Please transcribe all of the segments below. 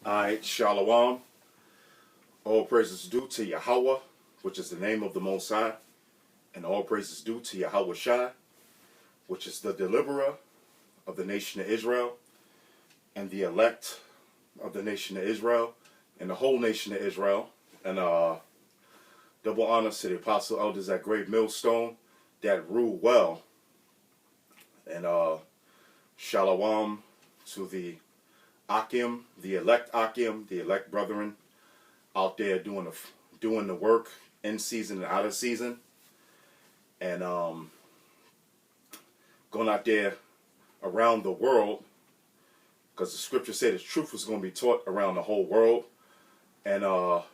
Alright, Shalom. All praises due to Yahweh, which is the name of the Most High, and all praises due to Yahweh Shai, which is the deliverer of the nation of Israel, and the elect of the nation of Israel, and the whole nation of Israel. And double honors to the apostle elders at Great Millstone that rule well. And Shalom to the Akim, the elect Akim, the elect brethren out there doing the work in season and out of season, and going out there around the world, because the scripture said the truth was going to be taught around the whole world. And so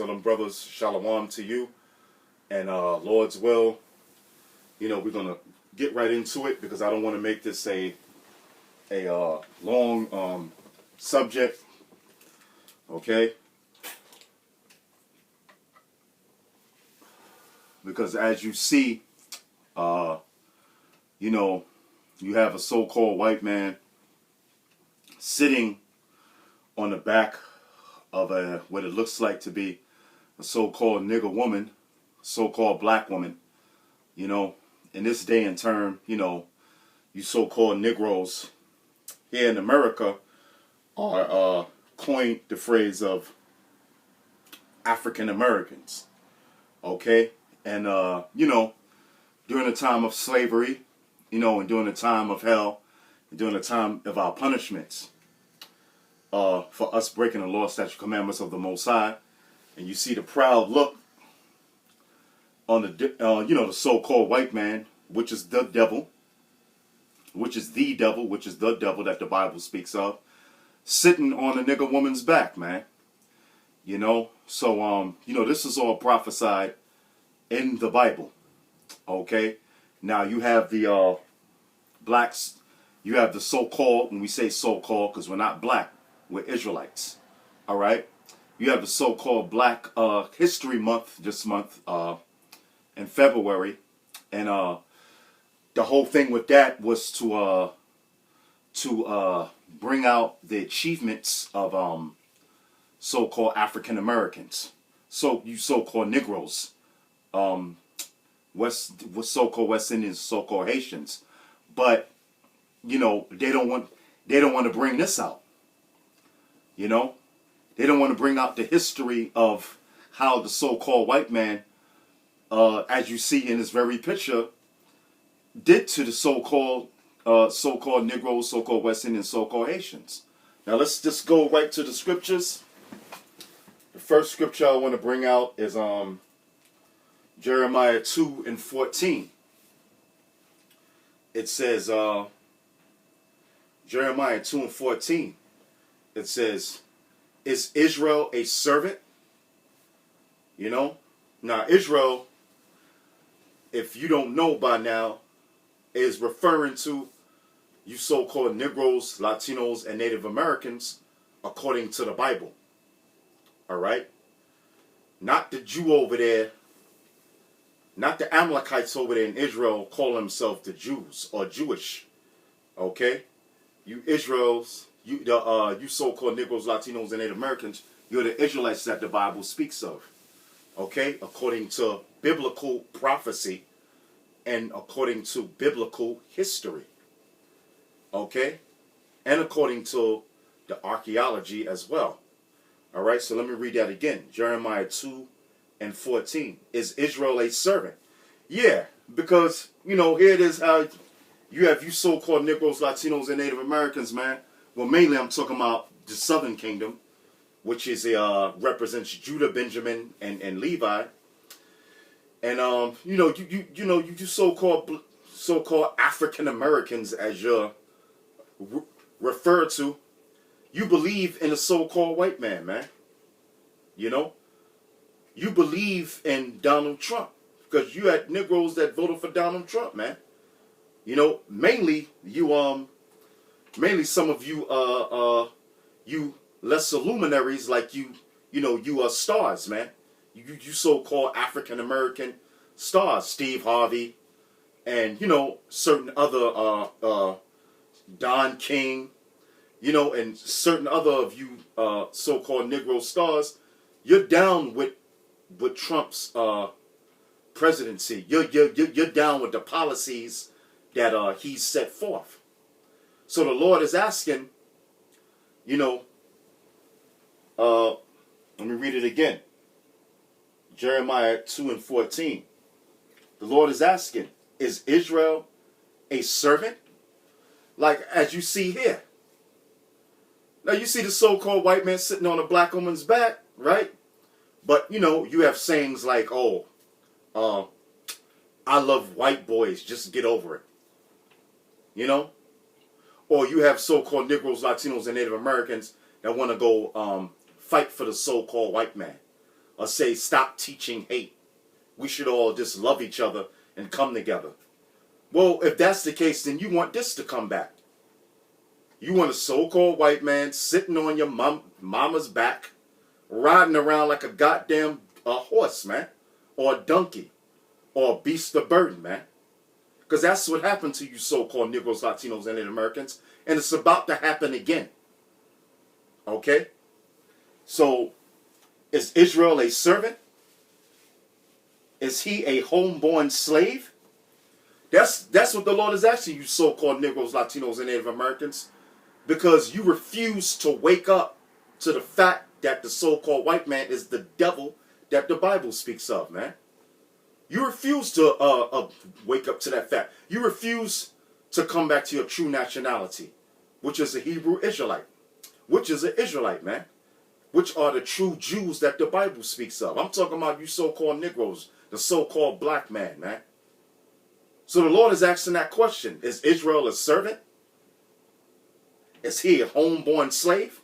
them brothers, shalom to you, and Lord's will, we're gonna get right into it, because I don't want to make this a long subject. Okay, because as you see, you have a so-called white man sitting on the back of what it looks like to be a so-called nigger woman, so-called black woman. In this day and term, you so-called Negroes here in America are coined the phrase of African Americans. Okay, and during the time of slavery, and during the time of hell, and during the time of our punishments, for us breaking the law, statute, commandments of the Most High, and you see the proud look on the so-called white man, which is the devil, which is the devil that the Bible speaks of, sitting on a nigger woman's back, man. So this is all prophesied in the Bible. Okay, now you have the blacks, you have the so-called, when we say so-called, because we're not black, we're Israelites. All right, you have the so-called Black History Month this month in February, and the whole thing with that was to bring out the achievements of so-called African Americans, you so-called Negroes, so-called West Indians, so-called Haitians, but they don't want to bring this out. They don't want to bring out the history of how the so-called white man, as you see in this very picture, did to the so-called Negroes, so-called West Indians, so-called Haitians. Now let's just go right to the scriptures. The first scripture I want to bring out is Jeremiah 2:14. It says, Jeremiah 2:14. It says, "Is Israel a servant?" Now Israel, if you don't know by now, is referring to you so-called Negroes, Latinos, and Native Americans, according to the Bible. All right? Not the Jew over there, not the Amalekites over there in Israel call themselves the Jews or Jewish. Okay? You Israels, you so-called Negroes, Latinos, and Native Americans, you're the Israelites that the Bible speaks of. Okay? According to biblical prophecy and according to biblical history. Okay? And according to the archaeology as well. All right, so let me read that again. Jeremiah 2:14. Is Israel a servant? Yeah, because, here it is how you have you so-called Negroes, Latinos, and Native Americans, man. Well, mainly I'm talking about the Southern Kingdom, which is represents Judah, Benjamin, and Levi. And you so-called African Americans, as you're referred to, you believe in a so-called white man, man. You believe in Donald Trump, because you had Negroes that voted for Donald Trump, man. Mainly some of you you lesser luminaries like you are stars, man. You so-called African American stars, Steve Harvey, and certain other Don King, you know, and certain other of you so-called Negro stars, you're down with Trump's presidency. You're down with the policies that he's set forth. So the Lord is asking, you know, let me read it again. Jeremiah 2:14. The Lord is asking, is Israel a servant? Like as you see here. Now you see the so-called white man sitting on a black woman's back, right? But you know, you have sayings like, oh, I love white boys, just get over it. You know? Or you have so-called Negroes, Latinos, and Native Americans that want to go fight for the so-called white man. Or say, stop teaching hate. We should all just love each other and come together. Well, if that's the case, then you want this to come back. You want a so-called white man sitting on your mama's back, riding around like a goddamn horse, man. Or a donkey. Or a beast of burden, man. Because that's what happened to you so-called Negroes, Latinos, and Native Americans. And it's about to happen again. Okay? So, is Israel a servant? Is he a homeborn slave? That's what the Lord is asking you so-called Negroes, Latinos, and Native Americans. Because you refuse to wake up to the fact that the so-called white man is the devil that the Bible speaks of, man. You refuse to wake up to that fact. You refuse to come back to your true nationality, which is a Hebrew Israelite. Which is an Israelite, man. Which are the true Jews that the Bible speaks of. I'm talking about you so-called Negroes, the so-called black man, man. So the Lord is asking that question. Is Israel a servant? Is he a homeborn slave?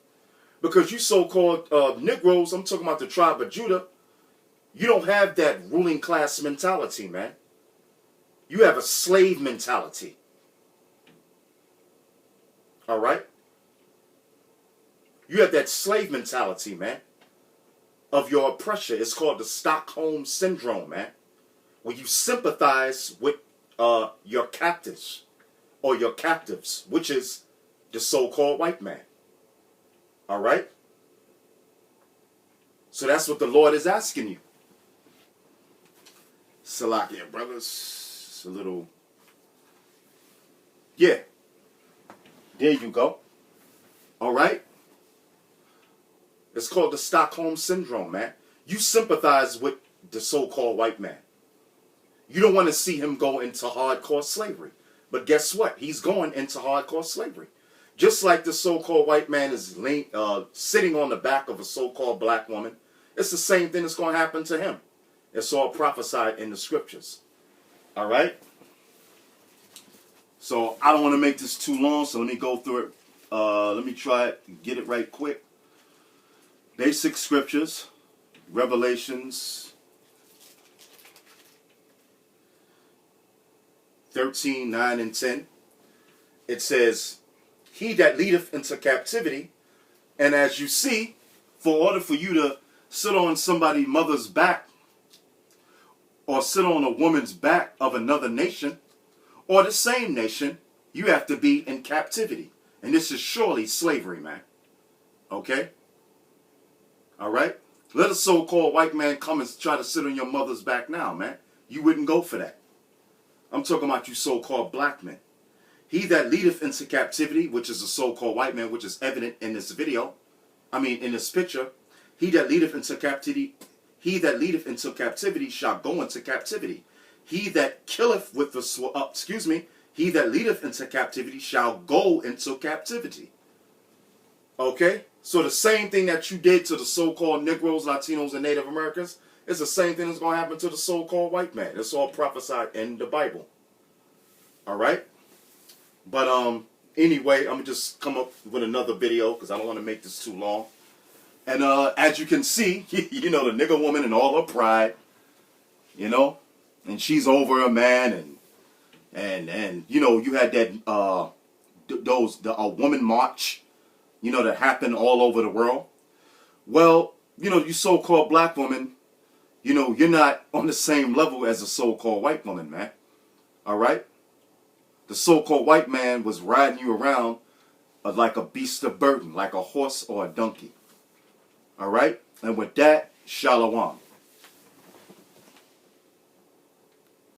Because you so-called Negroes, I'm talking about the tribe of Judah, you don't have that ruling class mentality, man. You have a slave mentality. All right? You have that slave mentality, man, of your oppression. It's called the Stockholm Syndrome, man. When you sympathize with your captives or your captives, which is the so-called white man. All right? So that's what the Lord is asking you. Salakia, brothers. It's a little... Yeah. There you go. All right? It's called the Stockholm Syndrome, man. You sympathize with the so-called white man. You don't want to see him go into hardcore slavery. But guess what? He's going into hardcore slavery. Just like the so-called white man is sitting on the back of a so-called black woman, it's the same thing that's going to happen to him. It's all prophesied in the scriptures. All right? So I don't want to make this too long, so let me go through it. Let me try it, get it right quick. Basic scriptures, Revelations 13, 9, and 10. It says, he that leadeth into captivity, and as you see, for order for you to sit on somebody's mother's back, or sit on a woman's back of another nation, or the same nation, you have to be in captivity. And this is surely slavery, man. Okay? All right? Let a so-called white man come and try to sit on your mother's back now, man. You wouldn't go for that. I'm talking about you so-called black men. He that leadeth into captivity, which is a so-called white man, which is evident in this video, in this picture, he that leadeth into captivity, shall go into captivity. He that killeth with the he that leadeth into captivity shall go into captivity. Okay? So the same thing that you did to the so-called Negroes, Latinos, and Native Americans is the same thing that's going to happen to the so-called white man. It's all prophesied in the Bible. All right? But anyway, I'm going to just come up with another video because I don't want to make this too long. And as you can see, you know, the nigger woman and all her pride, you know, and she's over a man, and you know, you had that a woman march, you know, that happened all over the world. Well, you know, you so-called black woman, you know, you're not on the same level as a so-called white woman, man. All right? The so-called white man was riding you around like a beast of burden, like a horse or a donkey. All right? And with that, shalom.